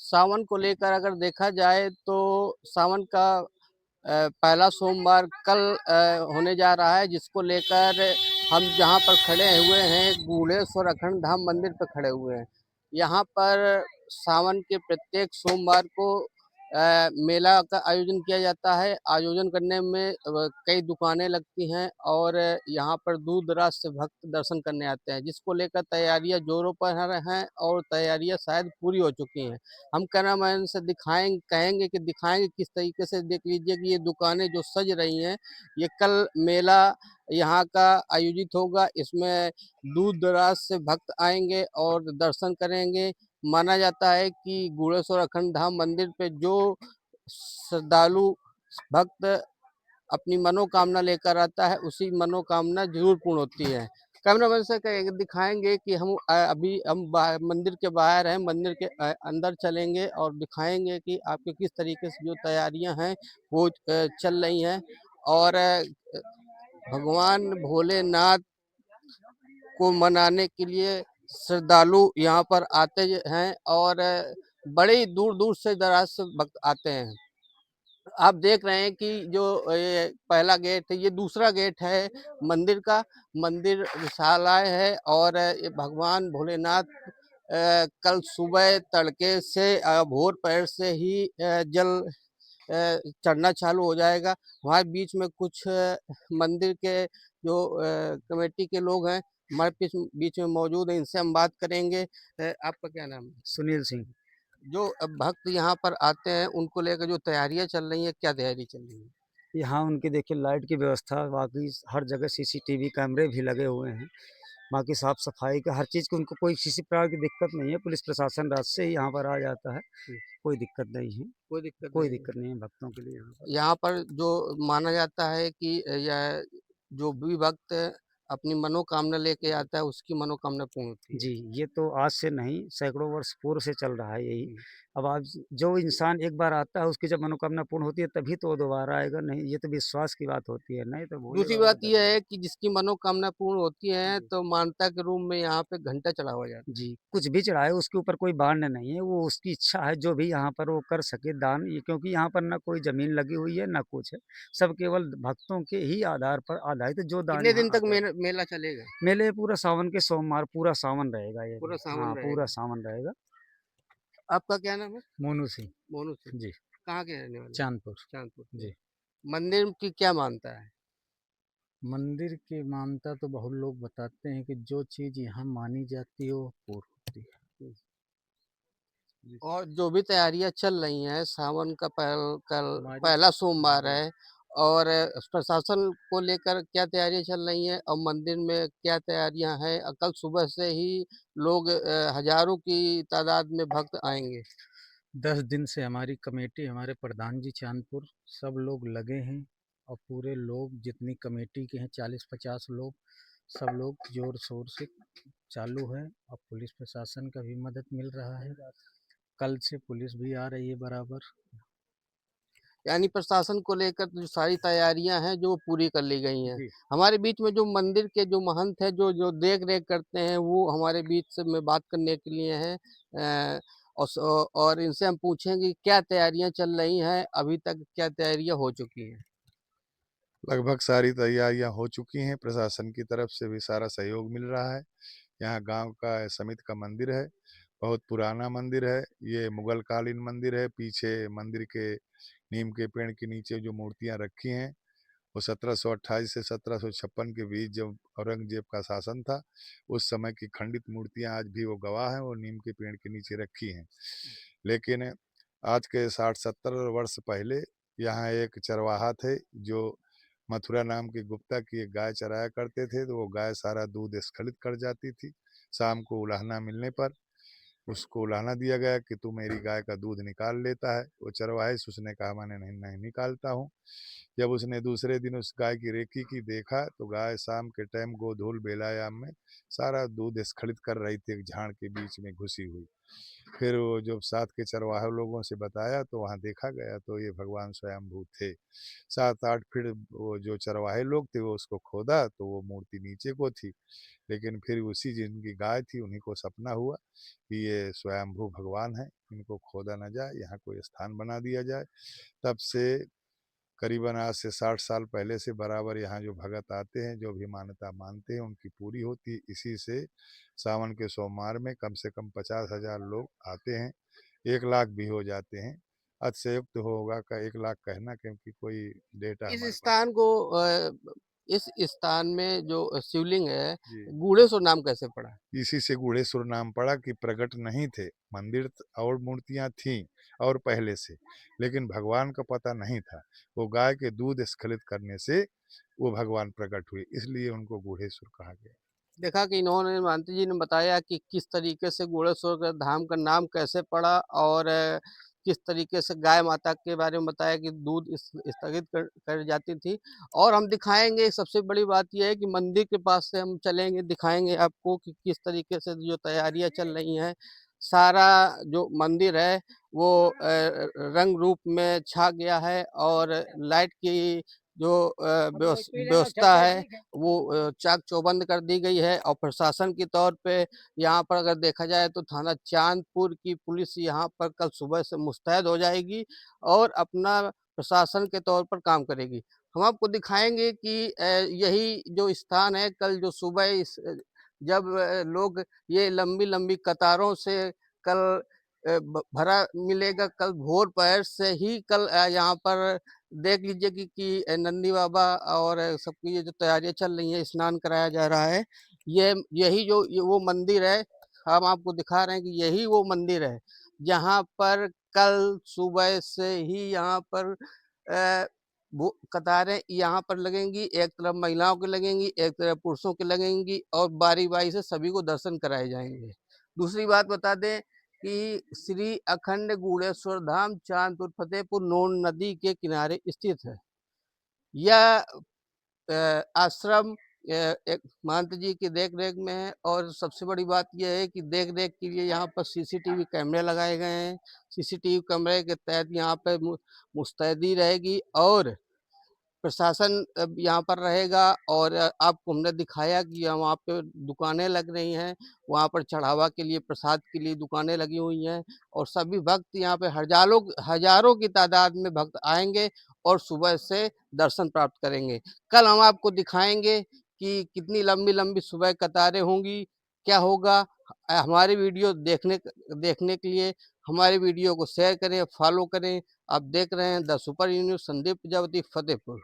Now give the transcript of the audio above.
सावन को लेकर अगर देखा जाए तो सावन का पहला सोमवार कल होने जा रहा है, जिसको लेकर हम जहाँ पर खड़े हुए हैं गूढ़ेश्वर अखंड धाम मंदिर पर खड़े हुए हैं। यहाँ पर सावन के प्रत्येक सोमवार को मेला का आयोजन किया जाता है। आयोजन करने में कई दुकानें लगती हैं और यहाँ पर दूर दराज से भक्त दर्शन करने आते हैं, जिसको लेकर तैयारियां जोरों पर हैं और तैयारियां शायद पूरी हो चुकी हैं। हम कैमरामैन से कहेंगे कि दिखाएंगे किस तरीके से। देख लीजिए कि ये दुकानें जो सज रही हैं, ये कल मेला यहाँ का आयोजित होगा। इसमें दूर दराज से भक्त आएंगे और दर्शन करेंगे। माना जाता है कि गूढ़ेश्वर अखंड धाम मंदिर पे जो श्रद्धालु भक्त अपनी मनोकामना लेकर आता है, उसी मनोकामना जरूर पूर्ण होती है। कैमरामैन से दिखाएंगे कि अभी हम मंदिर के बाहर हैं, मंदिर के अंदर चलेंगे और दिखाएंगे कि आपके किस तरीके से जो तैयारियां हैं वो चल रही हैं। और भगवान भोलेनाथ को मनाने के लिए श्रद्धालु यहाँ पर आते हैं और बड़े दूर दूर से दराज से भक्त आते हैं। आप देख रहे हैं कि जो ये पहला गेट है, ये दूसरा गेट है मंदिर का। मंदिर विशालाय है और ये भगवान भोलेनाथ कल सुबह तड़के से भोर पहर से ही जल चढ़ना चालू हो जाएगा। वहाँ बीच में कुछ मंदिर के जो कमेटी के लोग हैं हमारे बीच में मौजूद हैं, इनसे हम बात करेंगे। आपका क्या नाम है? सुनील सिंह। जो भक्त यहाँ पर आते हैं उनको लेकर जो तैयारियां चल रही हैं, क्या तैयारी चल रही है? यहाँ उनकी देखिए लाइट की व्यवस्था, बाकी हर जगह सीसीटीवी कैमरे भी लगे हुए हैं। बाकी साफ सफाई का हर चीज़ की उनको कोई किसी प्रकार की दिक्कत नहीं है। पुलिस प्रशासन रात से ही यहाँ पर आ जाता है, कोई दिक्कत नहीं है। कोई दिक्कत नहीं है भक्तों के लिए यहाँ पर। यहाँ पर जो माना जाता है कि यह जो भी भक्त अपनी मनोकामना लेके आता है उसकी मनोकामना पूर्ण होती है। जी, ये तो आज से नहीं, सैकड़ों वर्ष पूर्व से चल रहा है यही। अब आज जो इंसान एक बार आता है, उसकी जब मनोकामना पूर्ण होती है, तभी तो वो दोबारा आएगा, नहीं ये तो विश्वास की बात होती है, नहीं तो भोले दूसरी बाबा बात का यह दरबार। है कि जिसकी मनोकामना पूर्ण होती है जी। तो मानता के रूप में यहाँ पे घंटा चढ़ाया जाता है। जी, कुछ भी चढ़ाए उसके ऊपर कोई बांड नहीं है, वो उसकी इच्छा है जो भी यहाँ पर वो कर सके दान। ये क्योंकि यहाँ पर ना कोई ज़मीन लगी हुई है, ना कुछ है, सब केवल भक्तों के ही आधार पर आधारित है, जो दान कितने यहाँ दिन तक आता है। मेला चलेगा? मेले पूरा सावन के सोमवार पूरा सावन रहेगा ये भी। पूरा सावन हाँ, पूरा रहेगा। सावन रहेगा। आपका क्या नाम है? मोनू सिंह। मोनू सिंह। जी, कहाँ के रहने वाले? चाँदपुर। चांदपुर के। जी। मंदिर की क्या मानता है? मंदिर की मान्यता तो बहुत लोग बताते हैं कि जो चीज़ यहाँ मानी जाती है वो पूर्ण होती है। जी। और जो भी तैयारियां चल रही हैं, सावन का कल हमारी पहला सोमवार जी। है और प्रशासन को लेकर क्या तैयारियां चल रही हैं और मंदिर में क्या तैयारियां हैं? कल सुबह से ही लोग हजारों की तादाद में भक्त आएंगे। 10 दिन से हमारी कमेटी, हमारे प्रधान जी चांदपुर, सब लोग लगे हैं और पूरे लोग जितनी कमेटी के हैं 40-50 लोग, सब लोग जोर शोर से चालू है और पुलिस प्रशासन का भी मदद मिल रहा है। कल से पुलिस भी आ रही है बराबर। यानी प्रशासन को लेकर जो सारी तैयारियां हैं जो पूरी कर ली गई हैं। जी। हमारे बीच में जो मंदिर के जो महंत हैं जो जो देख रेख करते हैं वो हमारे बीच से में बात करने के लिए हैं। और इनसे हम पूछेंगे क्या तैयारियां चल रही हैं, अभी तक क्या तैयारियां हो चुकी हैं। लगभग सारी तैयारियां हो चुकी हैं। प्रशासन की तरफ से भी सारा सहयोग मिल रहा है। यहाँ गांव का समिति का मंदिर है, बहुत पुराना मंदिर है। ये मुगल कालीन मंदिर है। पीछे मंदिर के नीम के पेड़ के नीचे जो मूर्तियां रखी हैं वो 1728 से 1756 के बीच जब औरंगजेब का शासन था उस समय की खंडित मूर्तियां आज भी वो गवाह हैं, वो नीम के पेड़ के नीचे रखी हैं। लेकिन आज के 60-70 वर्ष पहले यहाँ एक चरवाहा थे जो मथुरा नाम की गुप्ता की एक गाय चराया करते थे, तो वो गाय सारा दूध स्खलित कर जाती थी। शाम को उलाहना मिलने पर उसको उलाहना दिया गया कि तू मेरी गाय का दूध निकाल लेता है। वो चरवाहे से उसने कहा मैंने नहीं नहीं निकालता हूँ। जब उसने दूसरे दिन उस गाय की रेकी की देखा तो गाय शाम के टाइम गोधूल बेलायाम में सारा दूध स्खलित कर रही थी, एक झाड़ के बीच में घुसी हुई। फिर वो जब साथ के चरवाहे लोगों से बताया तो वहाँ देखा गया तो ये भगवान स्वयंभू थे। 7-8 फीट वो जो चरवाहे लोग थे वो उसको खोदा तो वो मूर्ति नीचे को थी। लेकिन फिर उसी जिनकी गाय थी उन्हीं को सपना हुआ कि ये स्वयंभू भगवान है, इनको खोदा न जाए, यहाँ कोई स्थान बना दिया जाए। तब से करीबन आज से 60 साल पहले से बराबर यहाँ जो भगत आते हैं, जो भी मान्यता मानते हैं उनकी पूरी होती है। इसी से सावन के सोमवार में कम से कम 50,000 लोग आते हैं, 1 लाख भी हो जाते हैं। अतिशयोक्त होगा का 1 लाख कहना, क्योंकि कोई डेटा इस हमारे पास स्थान को इस स्थान में जो शिवलिंग है, जी। गूढ़ेश्वर नाम कैसे पड़ा? इसी से गूढ़ेश्वर नाम पड़ा कि प्रकट नहीं थे, मंदिर और मूर्तियां थीं और पहले से, लेकिन भगवान का पता नहीं था। वो गाय के दूध स्खलित करने से वो भगवान प्रकट हुए, इसलिए उनको गूढ़ेश्वर कहा गया। देखा कि इन्होंने महंत जी ने बताया कि किस तरीके से गूढ़ेश्वर का धाम का नाम कैसे पड़ा और किस तरीके से गाय माता के बारे में बताया कि दूध स्थगित कर जाती थी। और हम दिखाएंगे, सबसे बड़ी बात यह है कि मंदिर के पास से हम चलेंगे, दिखाएंगे आपको कि किस तरीके से जो तैयारियां चल रही हैं। सारा जो मंदिर है वो रंग रूप में छा गया है और लाइट की जो व्यवस्था है वो चाक चौबंद कर दी गई है। और प्रशासन के तौर पे यहाँ पर अगर देखा जाए तो थाना चांदपुर की पुलिस यहाँ पर कल सुबह से मुस्तैद हो जाएगी और अपना प्रशासन के तौर पर काम करेगी। हम आपको दिखाएंगे कि यही जो स्थान है, कल जो सुबह जब लोग ये लंबी लंबी कतारों से कल भरा मिलेगा, कल भोर पहर से ही कल यहाँ पर देख लीजिए कि नंदी बाबा और सबकी ये जो तैयारियां चल रही हैं, स्नान कराया जा रहा है। यही जो वो मंदिर है, हम आपको दिखा रहे हैं कि यही वो मंदिर है जहाँ पर कल सुबह से ही यहाँ पर वो कतारें यहाँ पर लगेंगी। एक तरफ महिलाओं की लगेंगी, एक तरफ पुरुषों की लगेंगी और बारी बारी से सभी को दर्शन कराए जाएंगे। दूसरी बात बता दें कि श्री अखंड गूढ़ेश्वर धाम चांदपुर फतेहपुर नोन नदी के किनारे स्थित है। यह आश्रम एक महंत जी की देख रेख में है और सबसे बड़ी बात यह है कि देख रेख के लिए यहाँ पर सीसीटीवी कैमरे लगाए गए हैं। सीसीटीवी कैमरे के तहत यहाँ पे मुस्तैदी रहेगी और प्रशासन यहाँ पर रहेगा। और आपको हमने दिखाया कि वहाँ पे दुकानें लग रही हैं, वहाँ पर चढ़ावा के लिए, प्रसाद के लिए दुकानें लगी हुई हैं और सभी भक्त यहाँ पे हजारों की तादाद में भक्त आएंगे और सुबह से दर्शन प्राप्त करेंगे। कल हम आपको दिखाएंगे कि कितनी लंबी लंबी सुबह कतारें होंगी, क्या होगा। हमारे वीडियो देखने के लिए हमारे वीडियो को शेयर करें, फॉलो करें। आप देख रहे हैं the super news, Sandeep Prajapati, Fatehpur.